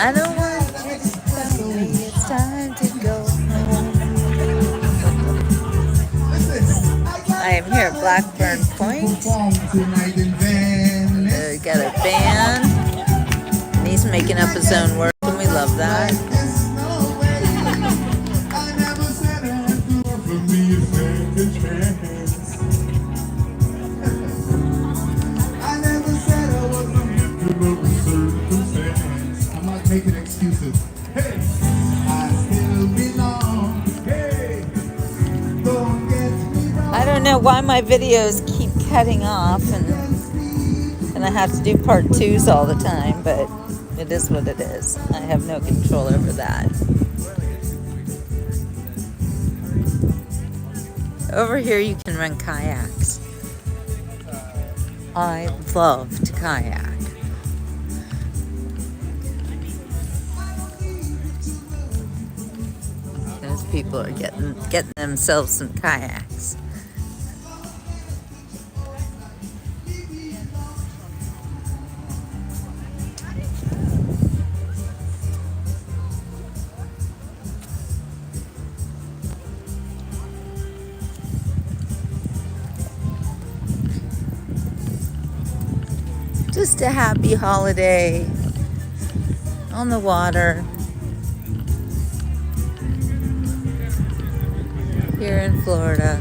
I don't want you to tell me it's time to go home. I am here at Blackburn Point. Got a band, and he's making up his own work, and we love that. I'm not making excuses. Hey, I still belong. Hey, don't get me wrong. I don't know why my videos keep cutting off, and I have to do part 2s all the time, but it is what it is. I have no control over that. Over here you can rent kayaks. I love to kayak. Those people are getting themselves some kayaks. Just a happy holiday on the water here in Florida.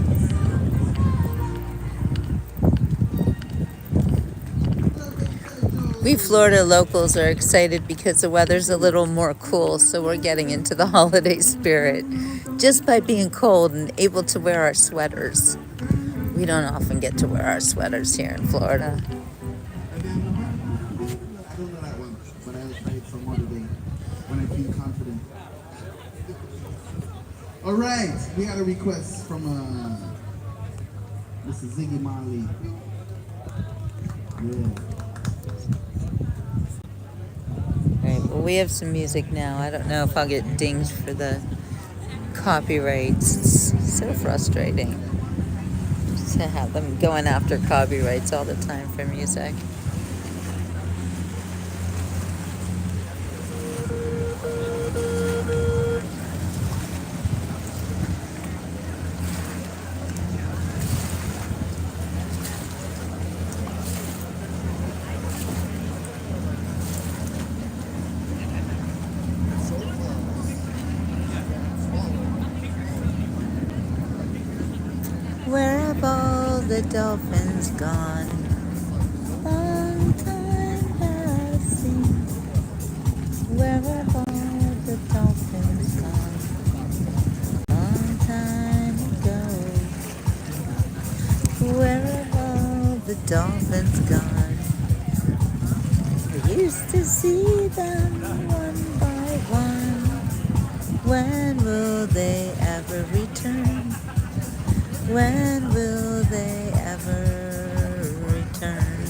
We Florida locals are excited because the weather's a little more cool, so we're getting into the holiday spirit just by being cold and able to wear our sweaters. We don't often get to wear our sweaters here in Florida. All right, we got a request from Mr. Ziggy Marley. Yeah. All right, well, we have some music now. I don't know if I'll get dinged for the copyrights. It's so frustrating to have them going after copyrights all the time for music. Where have all the dolphins gone? Long time passing. Where have all the dolphins gone? Long time ago. Where have all the dolphins gone? I used to see them one by one. When will they ever return? When will they ever return?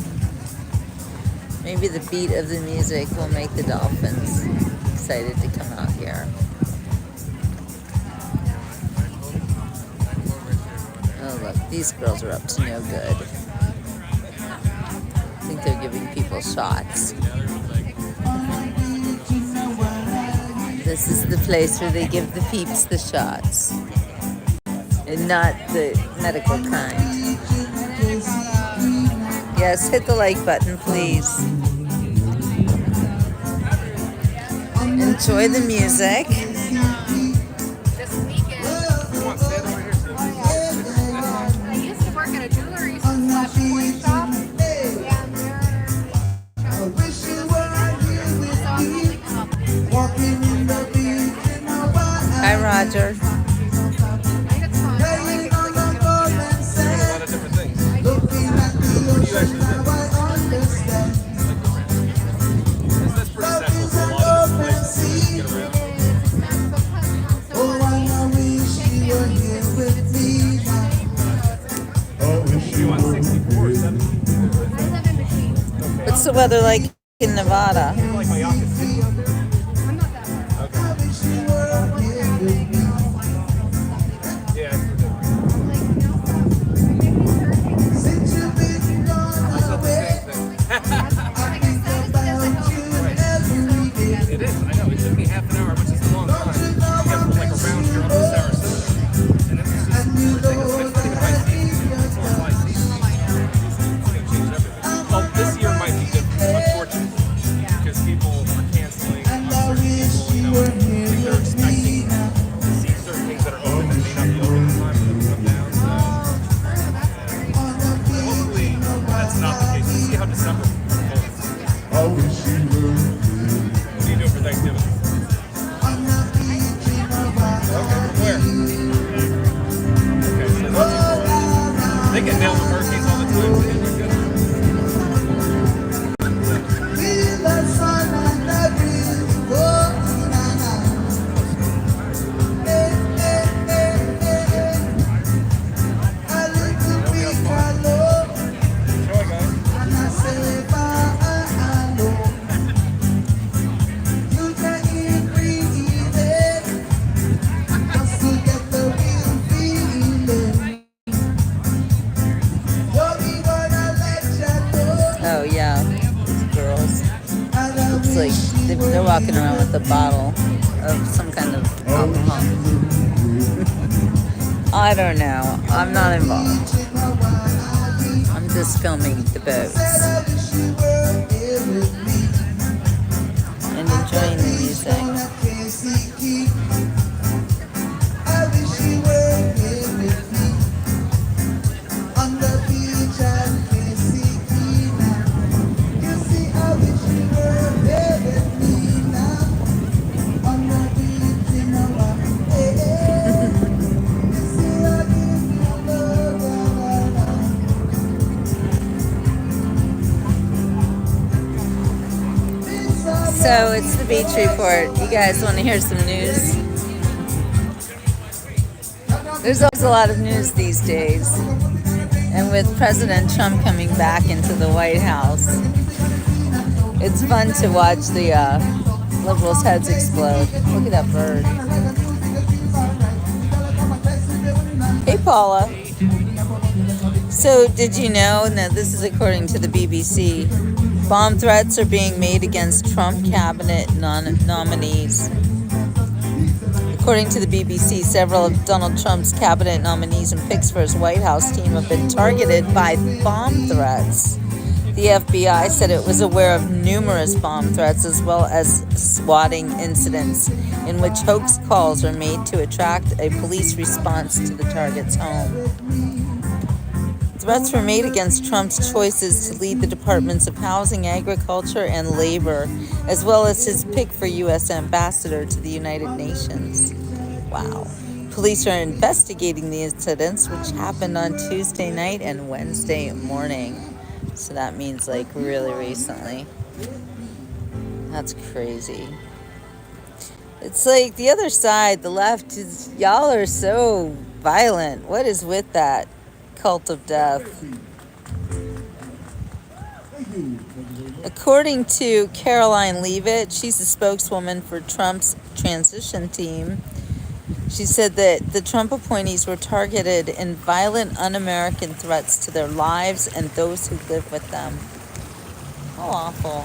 Maybe the beat of the music will make the dolphins excited to come out here. Oh look, these girls are up to no good. I think they're giving people shots. This is the place where they give the peeps the shots. And not the medical kind. Yes, hit the like button, please. Enjoy the music. This weekend, I used to work at a jewelry slash coin shop, and Hi, Roger. What's the weather like in Nevada? It is. wish you were here. What are you doing for Thanksgiving? On the beach in Okay, from where? Okay, so not too far. They get nailed with hurricanes all the time. So you'll be good. Feel the sun and the breeze. Oh, na na. Hey, hey, hey, hey. A little bit of love. Enjoy, guys. And I say, hello. You can eat, breathe it. Just to get the real feeling. You'll be gonna let you know. Oh yeah, these girls. And I Looks like wish you they're walking around with a bottle of some kind of alcohol. I don't know. I'm not involved. I'm just filming the boats and enjoying the music. I wish you were here with me on the beach at Kissimmee. You see, I wish you were here with me now on the beach in Hawaii. You see, I give you love, So it's the beach report. You guys want to hear some news? There's always a lot of news these days. And with President Trump coming back into the White House, it's fun to watch the liberals' heads explode. Look at that bird. Hey, Paula. So, did you know, now this is according to the BBC, bomb threats are being made against Trump cabinet nominees. According to the BBC, several of Donald Trump's cabinet nominees and picks for his White House team have been targeted by bomb threats. The FBI said it was aware of numerous bomb threats as well as swatting incidents in which hoax calls are made to attract a police response to the target's home. Threats were made against Trump's choices to lead the Departments of Housing, Agriculture, and Labor, as well as his pick for U.S. ambassador to the United Nations. Wow. Police are investigating the incidents, which happened on Tuesday night and Wednesday morning. So that means like really recently. That's crazy. It's like the other side, the left, y'all are so violent. What is with that cult of death? According to Caroline Leavitt, she's the spokeswoman for Trump's transition team. She said that the Trump appointees were targeted in violent, un-American threats to their lives and those who live with them. How awful.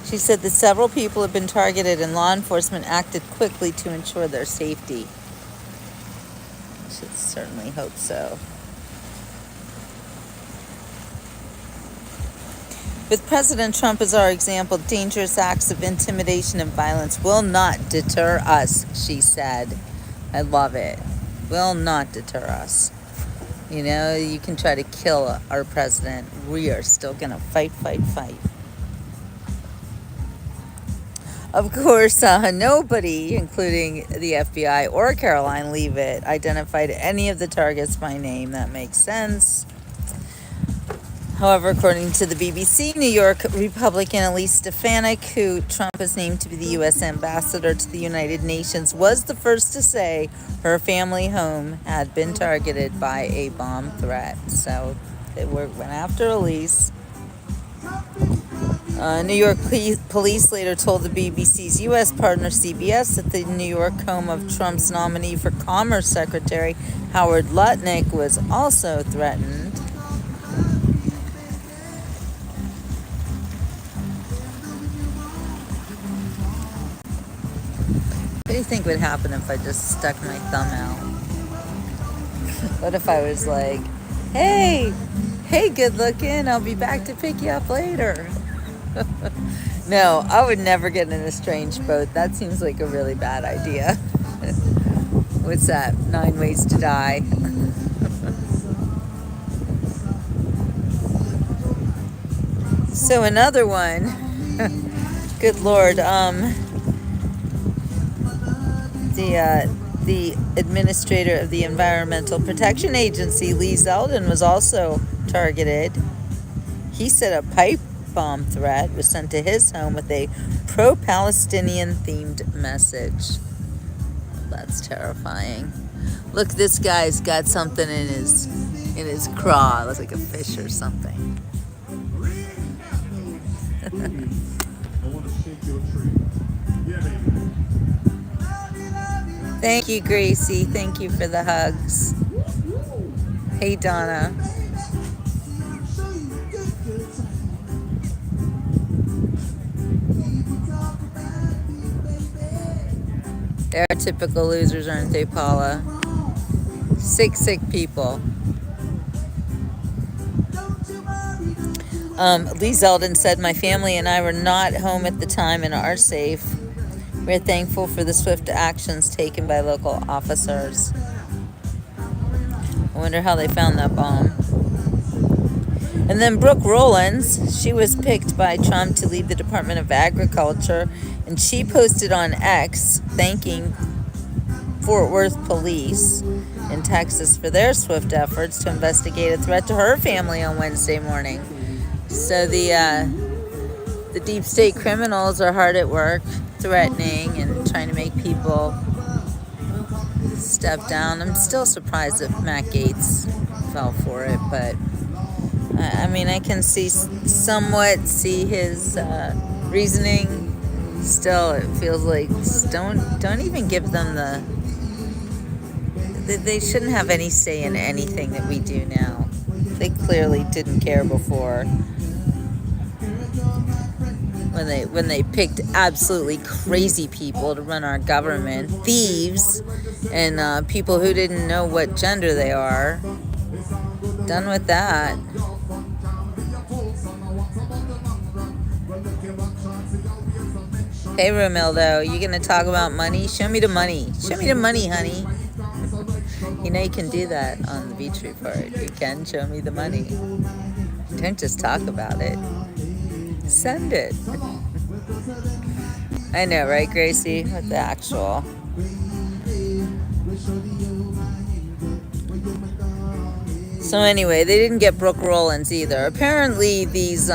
She said that several people have been targeted and law enforcement acted quickly to ensure their safety. I should certainly hope so. With President Trump as our example, dangerous acts of intimidation and violence will not deter us, she said. I love it. Will not deter us. You know, you can try to kill our president. We are still going to fight, fight, fight. Of course, nobody, including the FBI or Caroline Leavitt, identified any of the targets by name. That makes sense. However, according to the BBC, New York Republican Elise Stefanik, who Trump has named to be the U.S. ambassador to the United Nations, was the first to say her family home had been targeted by a bomb threat. So they went after Elise. New York police later told the BBC's U.S. partner CBS that the New York home of Trump's nominee for Commerce Secretary Howard Lutnick was also threatened. What do you think would happen if I just stuck my thumb out? What if I was like, hey, good looking, I'll be back to pick you up later. No, I would never get in a strange boat. That seems like a really bad idea. What's that? 9 ways to die. So another one. Good Lord. The administrator of the Environmental Protection Agency, Lee Zeldin, was also targeted. He said a pipe bomb threat was sent to his home with a pro-Palestinian themed message. That's terrifying. Look, this guy's got something in his craw. It looks like a fish or something. Thank you, Gracie. Thank you for the hugs. Hey, Donna. They're typical losers, aren't they, Paula? Sick people. Lee Zeldin said, "My family and I were not home at the time and are safe. We're thankful for the swift actions taken by local officers." I wonder how they found that bomb. And then Brooke Rollins, she was picked by Trump to lead the Department of Agriculture, and she posted on X thanking Fort Worth police in Texas for their swift efforts to investigate a threat to her family on Wednesday morning. So the deep state criminals are hard at work, threatening and trying to make people step down. I'm still surprised that Matt Gaetz fell for it, but I mean, I can somewhat see his reasoning. Still, it feels like don't even give them they shouldn't have any say in anything that we do now. They clearly didn't care before when they picked absolutely crazy people to run our government, thieves and people who didn't know what gender they are. Done with that. Hey, Romildo, you gonna talk about money? Show me the money. Show me the money, honey. You know you can do that on the Beach Report. You can show me the money. Don't just talk about it. Send it. I know, right, Gracie? With the actual. So anyway, they didn't get Brooke Rollins either. Apparently these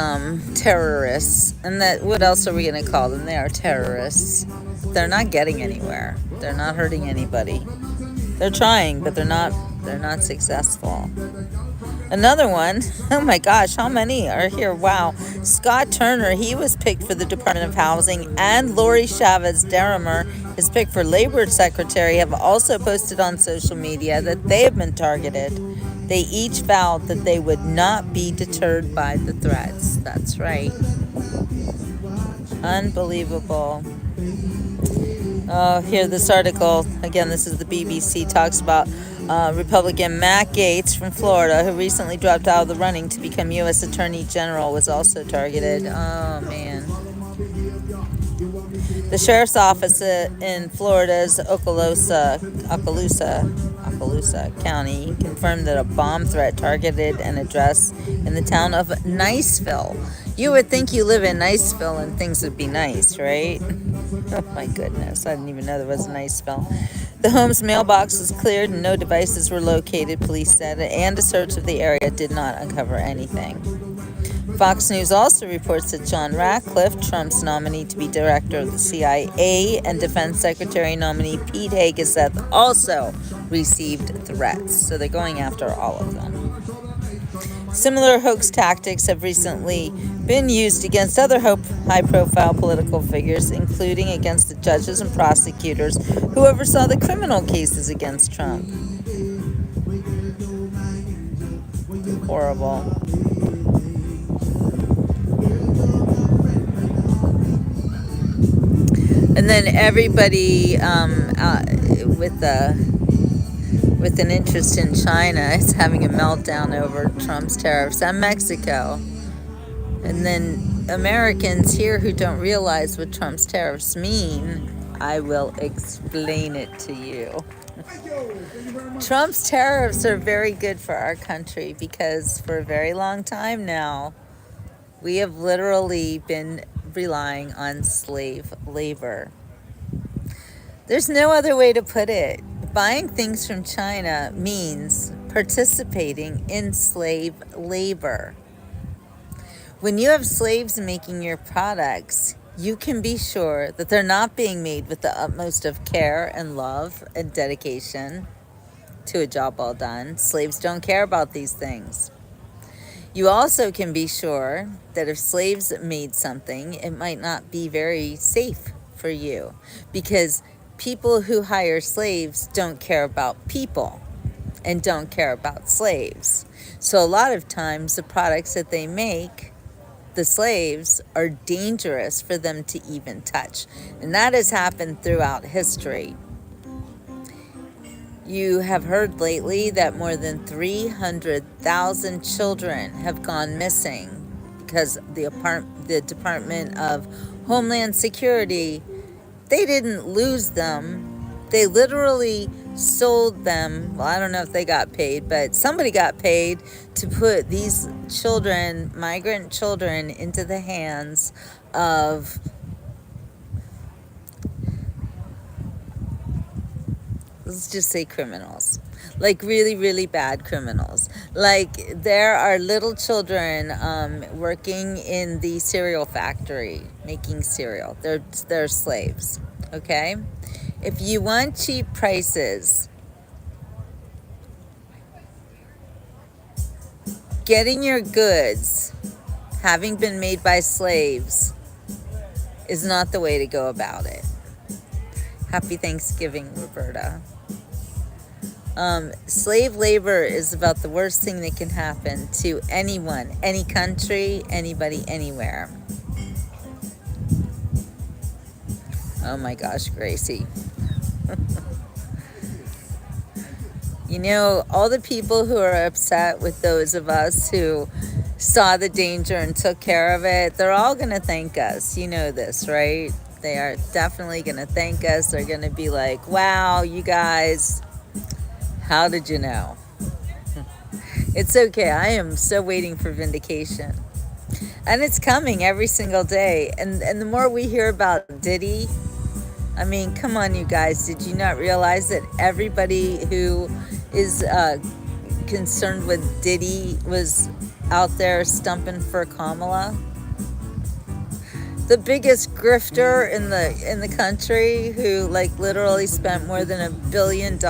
terrorists, and what else are we going to call them? They are terrorists. They're not getting anywhere. They're not hurting anybody. They're trying, but they're not successful. Another one, oh my gosh, how many are here? Wow. Scott Turner, he was picked for the Department of Housing, and Lori Chavez Derrimer, his pick for Labor Secretary, have also posted on social media that they have been targeted. They each vowed that they would not be deterred by the threats. That's right. Unbelievable. Oh, here, this article, again, this is the BBC, talks about Republican Matt Gaetz from Florida, who recently dropped out of the running to become U.S. Attorney General, was also targeted. Oh, man. The sheriff's office in Florida's Okaloosa County confirmed that a bomb threat targeted an address in the town of Niceville. You would think you live in Niceville and things would be nice, right? Oh my goodness, I didn't even know there was a Niceville. The home's mailbox was cleared and no devices were located, police said, and a search of the area did not uncover anything. Fox News also reports that John Ratcliffe, Trump's nominee to be director of the CIA, and Defense Secretary nominee Pete Hegseth also received threats. So they're going after all of them. Similar hoax tactics have recently been used against other high-profile political figures, including against the judges and prosecutors who oversaw the criminal cases against Trump. Horrible. And then everybody with an interest in China is having a meltdown over Trump's tariffs and Mexico. And then Americans here who don't realize what Trump's tariffs mean, I will explain it to you. Trump's tariffs are very good for our country because for a very long time now, We have literally been relying on slave labor. There's no other way to put it. Buying things from China means participating in slave labor. When you have slaves making your products, you can be sure that they're not being made with the utmost of care and love and dedication to a job well done. Slaves don't care about these things. You also can be sure that if slaves made something, it might not be very safe for you, because people who hire slaves don't care about people and don't care about slaves. So a lot of times the products that they make, the slaves, are dangerous for them to even touch. And that has happened throughout history. You have heard lately that more than 300,000 children have gone missing because the Department of Homeland Security, they didn't lose them. They literally sold them. Well, I don't know if they got paid, but somebody got paid to put these children, migrant children, into the hands of, let's just say, criminals. Like really, really bad criminals. Like there are little children working in the cereal factory making cereal. They're slaves. Okay? If you want cheap prices, getting your goods having been made by slaves is not the way to go about it. Happy Thanksgiving, Roberta. Slave labor is about the worst thing that can happen to anyone, any country, anybody, anywhere. Oh my gosh, Gracie. You know, all the people who are upset with those of us who saw the danger and took care of it, they're all going to thank us. You know this, right? They are definitely going to thank us. They're going to be like, wow, you guys, how did you know? It's okay. I am so waiting for vindication. And it's coming every single day. And the more we hear about Diddy, I mean, come on, you guys. Did you not realize that everybody who is concerned with Diddy was out there stumping for Kamala? The biggest grifter in the country, who like literally spent more than $1 billion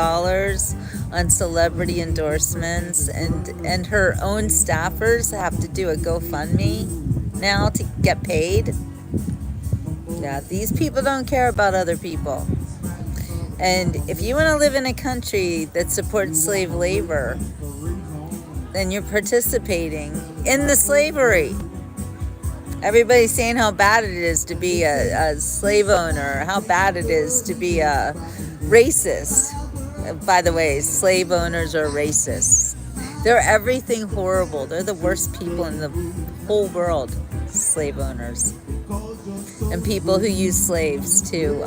on celebrity endorsements, and her own staffers have to do a GoFundMe now to get paid. Yeah, these people don't care about other people. And if you want to live in a country that supports slave labor, then you're participating in the slavery. Everybody's saying how bad it is to be a slave owner, how bad it is to be a racist. By the way, slave owners are racists. They're everything horrible. They're the worst people in the whole world, slave owners. And people who use slaves to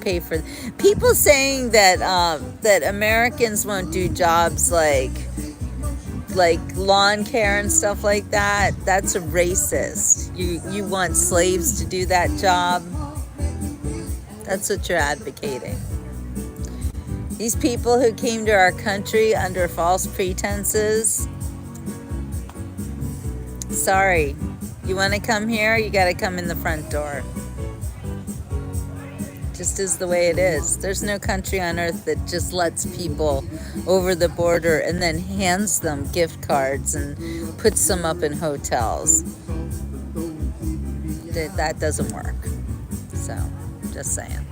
pay for. People saying that that Americans won't do jobs like lawn care and stuff like that. That's a racist. You want slaves to do that job. That's what you're advocating. These people who came to our country under false pretenses. Sorry. You want to come here, you got to come in the front door. Just is the way it is. There's no country on earth that just lets people over the border and then hands them gift cards and puts them up in hotels. That doesn't work. So, just saying.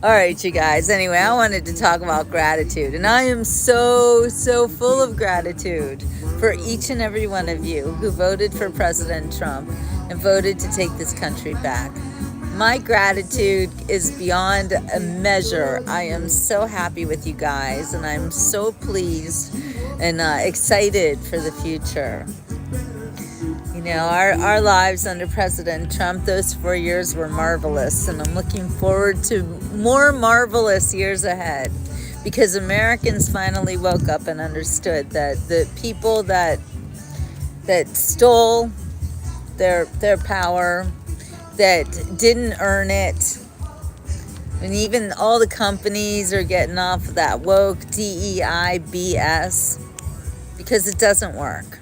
All right, you guys. Anyway, I wanted to talk about gratitude. And I am so full of gratitude for each and every one of you who voted for President Trump and voted to take this country back. My gratitude is beyond a measure. I am so happy with you guys, and I'm so pleased and excited for the future. You know, our lives under President Trump, those 4 years were marvelous, and I'm looking forward to more marvelous years ahead, because Americans finally woke up and understood that the people that that stole their power, that didn't earn it. And even all the companies are getting off of that woke DEI BS because it doesn't work.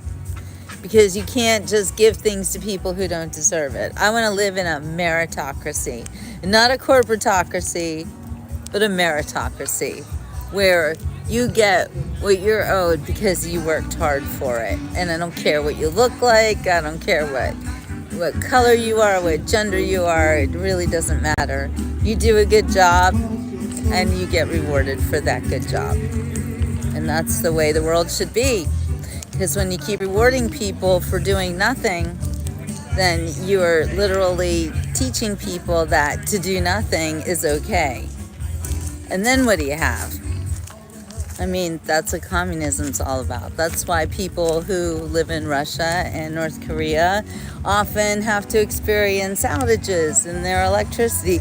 Because you can't just give things to people who don't deserve it. I want to live in a meritocracy, not a corporatocracy, but a meritocracy, where you get what you're owed because you worked hard for it. And I don't care what you look like, I don't care what color you are, what gender you are, it really doesn't matter. You do a good job and you get rewarded for that good job. And that's the way the world should be. Because when you keep rewarding people for doing nothing, then you are literally teaching people that to do nothing is okay. And then what do you have? I mean, that's what communism's all about. That's why people who live in Russia and North Korea often have to experience outages in their electricity.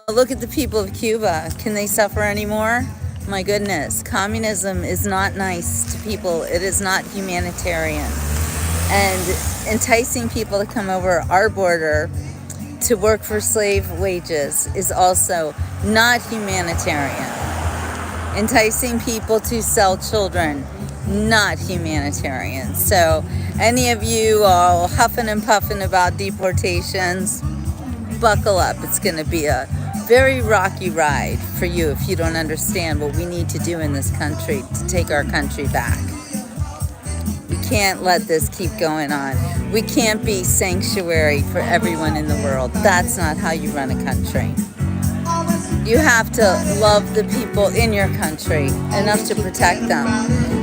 Look at the people of Cuba. Can they suffer anymore? My goodness, communism is not nice to people. It is not humanitarian. And enticing people to come over our border to work for slave wages is also not humanitarian. Enticing people to sell children, not humanitarian. So any of you all huffing and puffing about deportations, buckle up. It's going to be a very rocky ride for you if you don't understand what we need to do in this country to take our country back. We can't let this keep going on. We can't be sanctuary for everyone in the world. That's not how you run a country. You have to love the people in your country enough to protect them.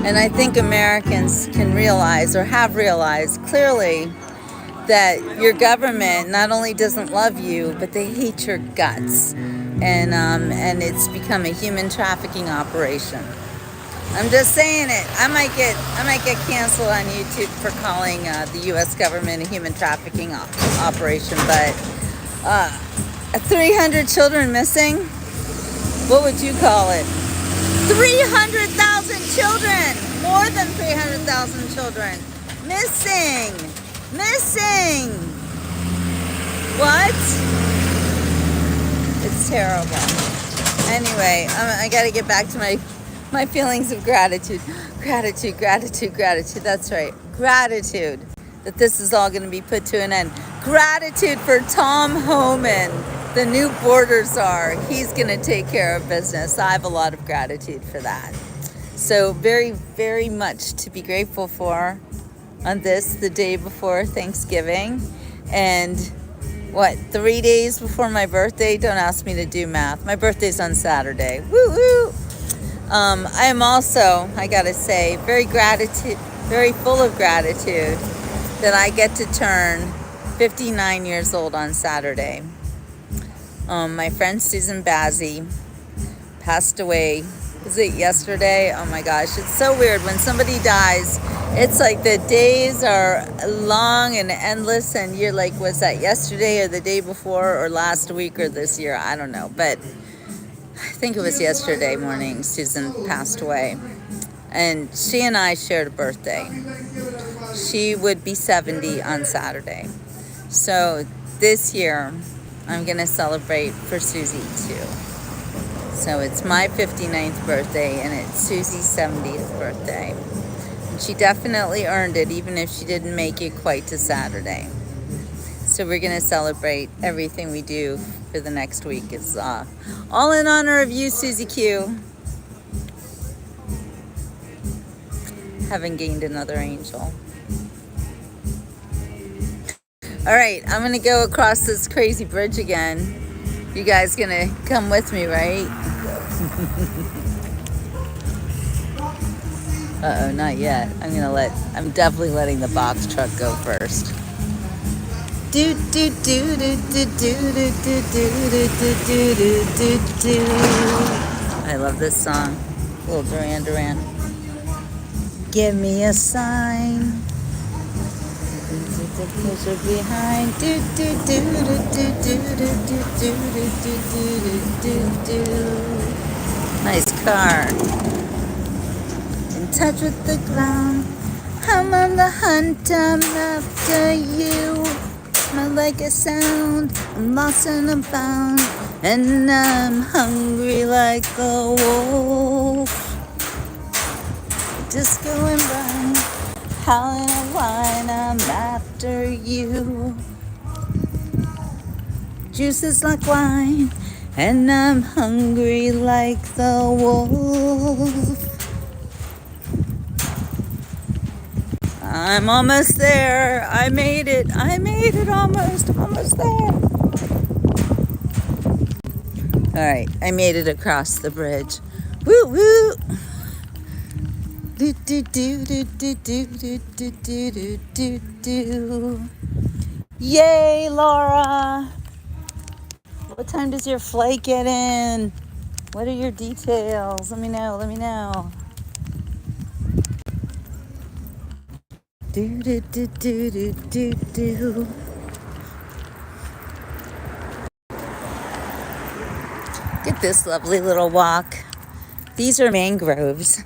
And I think Americans can realize, or have realized clearly, that your government not only doesn't love you, but they hate your guts. And it's become a human trafficking operation. I'm just saying it. I might get canceled on YouTube for calling the U.S. government a human trafficking operation, but 300 children missing? What would you call it? 300,000 children! More than 300,000 children missing! Missing! What? It's terrible. Anyway, I gotta get back to my feelings of gratitude. Gratitude. That's right. Gratitude that this is all going to be put to an end. Gratitude for Tom Homan, the new border czar. He's going to take care of business. I have a lot of gratitude for that. So very, very much to be grateful for on this, the day before Thanksgiving. And 3 days before my birthday? Don't ask me to do math. My birthday's on Saturday. Woo woo! I am also, I gotta say, very full of gratitude that I get to turn 59 years old on Saturday. My friend Susan Bazzi passed away. Was it yesterday? Oh my gosh, it's so weird. When somebody dies, it's like the days are long and endless, and you're like, was that yesterday or the day before or last week or this year? I don't know, but I think it was yesterday morning Susan passed away. And she and I shared a birthday. She would be 70 on Saturday. So this year, I'm going to celebrate for Susie too. So it's my 59th birthday and it's Susie's 70th birthday. And she definitely earned it, even if she didn't make it quite to Saturday. So we're going to celebrate everything we do for the next week. It's all in honor of you, Susie Q. Having gained another angel. All right, I'm going to go across this crazy bridge again. You guys going to come with me, right? Uh-oh, not yet. I'm definitely letting the box truck go first. Do do do do do do do do do do do do do. I love this song. Little Duran Duran. Give me a sign. Push it behind. Do do do do do do do do do do do do. Nice car. In touch with the ground. I'm on the hunt, I'm after you. I'm like a sound, I'm lost and I'm found, and I'm hungry like a wolf. Just going by, howling a wine, I'm after you. Juice is like wine, and I'm hungry like the wolf. I'm almost there. I made it almost. I'm almost there. All right, I made it across the bridge. Woo woo. Do do do do do do do do do do do. Yay, Laura. What time does your flight get in? What are your details? Let me know. Do do do do do do do. Get this lovely little walk. These are mangroves.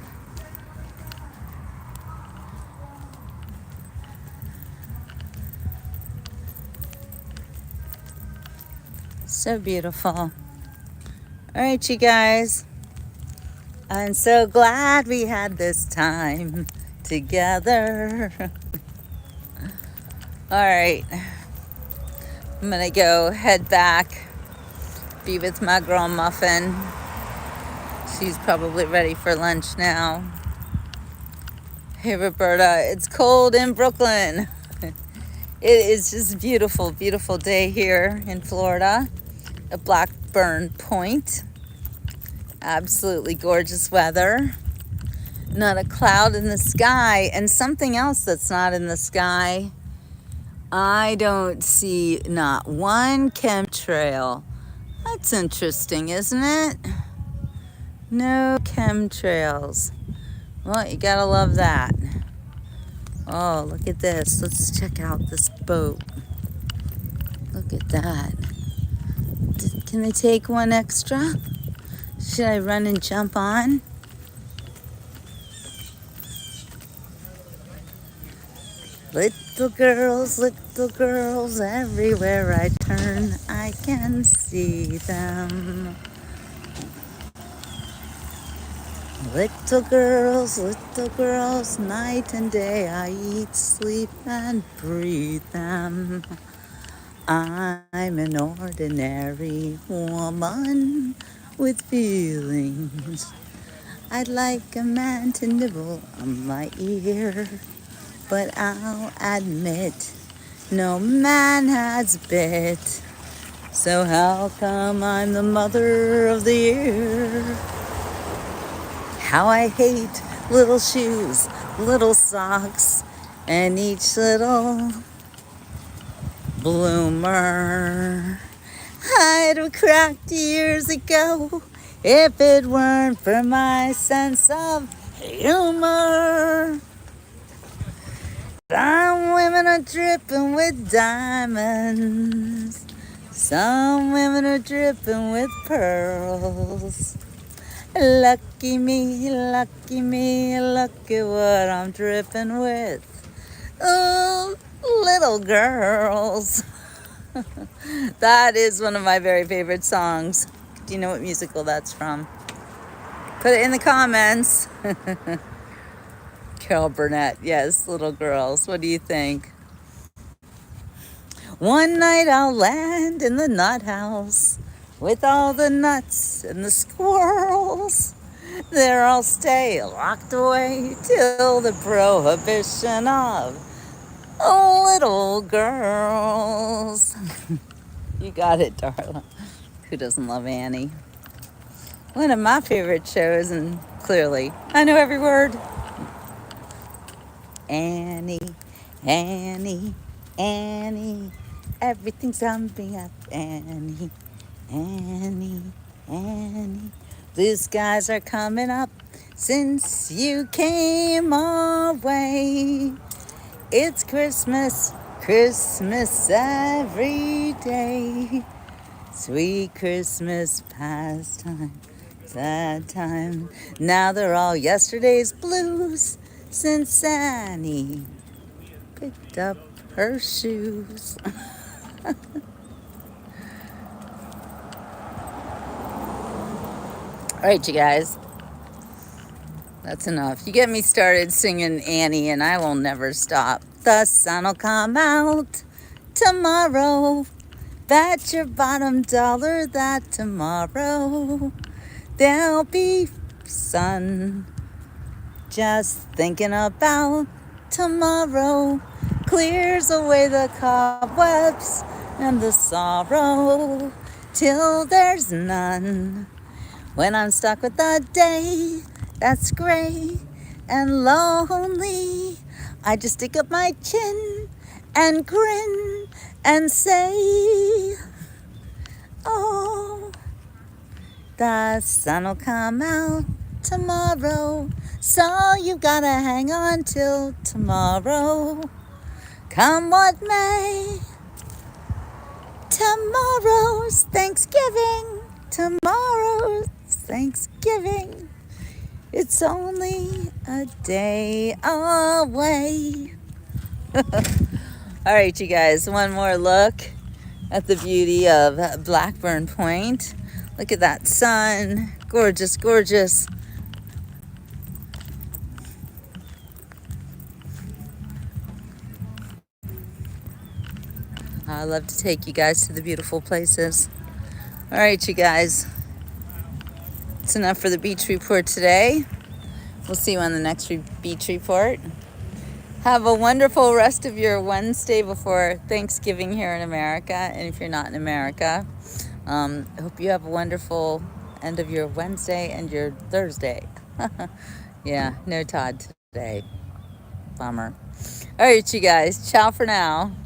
So beautiful. All right, you guys. I'm so glad we had this time together. All right. I'm going to go head back, be with my girl Muffin. She's probably ready for lunch now. Hey, Roberta, it's cold in Brooklyn. It is just beautiful, beautiful day here in Florida at Blackburn Point. Absolutely gorgeous weather. Not a cloud in the sky. And something else that's not in the sky, I don't see not one chemtrail. That's interesting, isn't it? No chemtrails. Well, you gotta love that. Oh, look at this. Let's check out this boat. Look at that. Can they take one extra? Should I run and jump on? Little girls, everywhere I turn, I can see them. Little girls, night and day, I eat, sleep, and breathe them. I'm an ordinary woman with feelings. I'd like a man to nibble on my ear, but I'll admit no man has bit. So how come I'm the mother of the year? How I hate little shoes, little socks, and each little bloomer. I'd have cracked years ago if it weren't for my sense of humor. Some women are dripping with diamonds. Some women are dripping with pearls. Lucky me, look at what I'm dripping with. Oh, little girls. That is one of my very favorite songs. Do you know what musical that's from? Put it in the comments. Carol Burnett, yes, little girls. What do you think? One night I'll land in the nut house with all the nuts and the squirrels. There I'll stay locked away till the prohibition of little girls. You got it, darling. Who doesn't love Annie? One of my favorite shows, and clearly I know every word. Annie, Annie, Annie, everything's coming up, Annie, Annie, Annie. Blue skies are coming up since you came our way. It's Christmas, Christmas every day. Sweet Christmas pastime, sad time. Now they're all yesterday's blues. since Annie picked up her shoes. All right, you guys, that's enough. You get me started singing Annie, and I will never stop. The sun'll come out tomorrow. Bet your bottom dollar that tomorrow there'll be sun. Just thinking about tomorrow clears away the cobwebs and the sorrow till there's none. When I'm stuck with the day that's gray and lonely, I just stick up my chin and grin and say, oh, the sun'll come out tomorrow, so you gotta hang on till tomorrow. Come what may, tomorrow's Thanksgiving. Tomorrow's Thanksgiving. It's only a day away. All right, you guys, one more look at the beauty of Blackburn Point. Look at that sun. Gorgeous, gorgeous. I love to take you guys to the beautiful places. All right, you guys. It's enough for the beach report today. We'll see you on the next beach report. Have a wonderful rest of your Wednesday before Thanksgiving here in America. And if you're not in America, I hope you have a wonderful end of your Wednesday and your Thursday. Yeah, no Todd today. Bummer. All right, you guys. Ciao for now.